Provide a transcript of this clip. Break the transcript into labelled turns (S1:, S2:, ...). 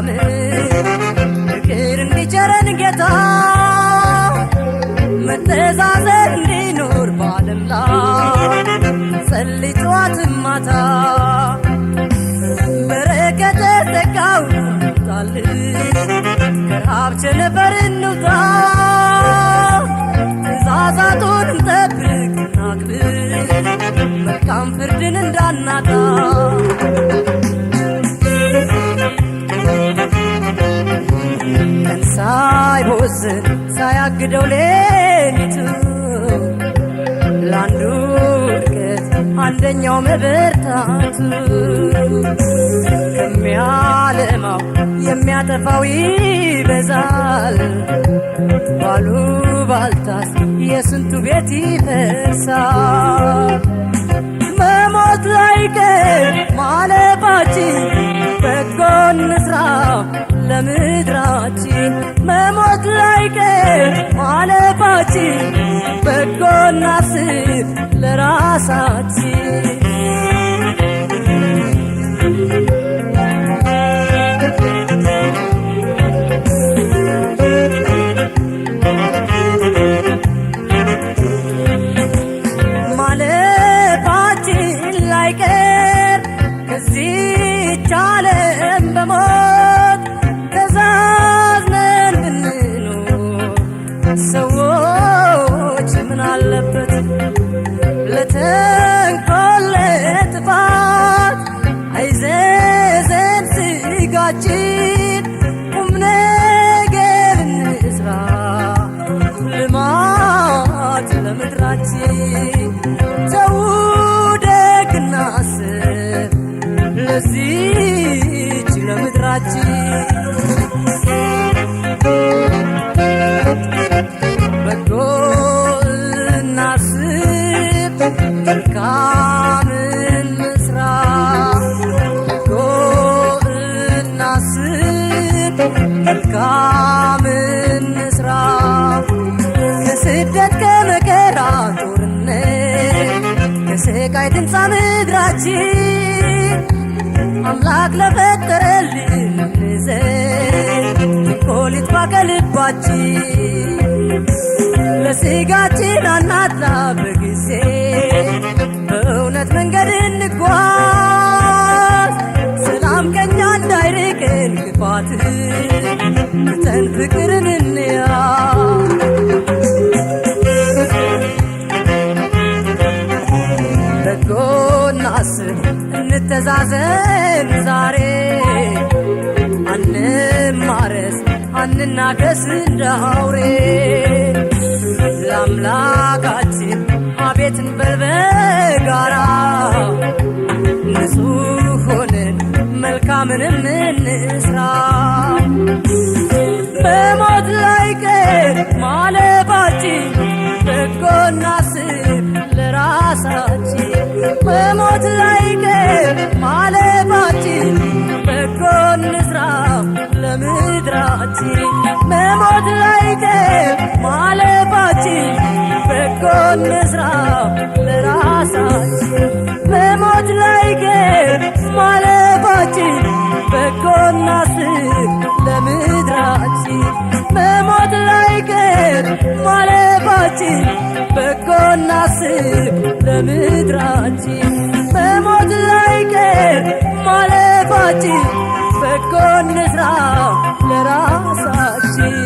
S1: እንድናምን ፍቅር እንዲቸረን ጌታ መተዛዘን እንዲኖር በዓለም ላይ ጸልይ ጠዋትም ማታ በረከተ ጸጋው ይምጣልን ከረሃብ ቸነፈር እንውጣ ትእዛዛቱን እንጠብቅ እናክብር መልካም ፍርድን እንዳናጣ ቀን ሳይቦዝን ሳያግደው ሌሊቱ ለአንዱ ውድቀት አንደኛው መበርታቱ ከሚያለማው የሚያጠፋው ይበዛል ባሉባልታስ የስንቱ ቤት ይፈርሳል መሞት ላይቀር ማለፋችን በጎ እንስራ ለምድራችን መሞት ላይቀር ማለፋችን በጎ እናስብ ለራሳችን ማለፋችን ላይቀር ከዚህች ዓለም በሞት ተዛዝነን ብንኖር ሰዎች ምን አለበት ለተንኮል ለጥፋት አይዘዘን ስጋችን ቁም ነገር እንስራ ልማት ለምድራችን ተው ደግ እናስብ ለዚች ለምድራችን በጎ እናስብ መልካም እንስራ በጎ እናስብ መልካም እንስራ ከስደት ከመከራ ጦርነት ከስቃይ ትንሣ ምድራችን አምላክ ለፈጠረልን እንዘን ተንኮል ይጥፋ ከልባችን ለስጋችን አናድላ በጊዜ በእውነት መንገድ እንጓዝ ሰላም ከኛ እንዳይርቀን ክፋት ትተን ፍቅርን እንያዝ በጎ እናስብ እንተዛዘን ዛሬ አንማረስ አንናገስ እንዳውሬ ለአምላካችን አቤት እንበል በጋራ ንጹሕ ሆነን መልካምንም እንስራ በሞት ላይቀር ማለፋችን በጎ እናስብ ለራሳችን በሞት ላይቀር ማለፋችን በጎ እንስራ ለምድራችን በሞት ላይቀር ማለፋችን በጎ እንስራ ለራሳችን በሞት ላይቀር ማለፋችን በጎ እናስብ ለምድራችን በሞት ላይቀር ማለፋችን በጎ እናስብ ለምድራችን በሞት ላይቀር ማለፋችን በጎ እንስራ ለራሳችን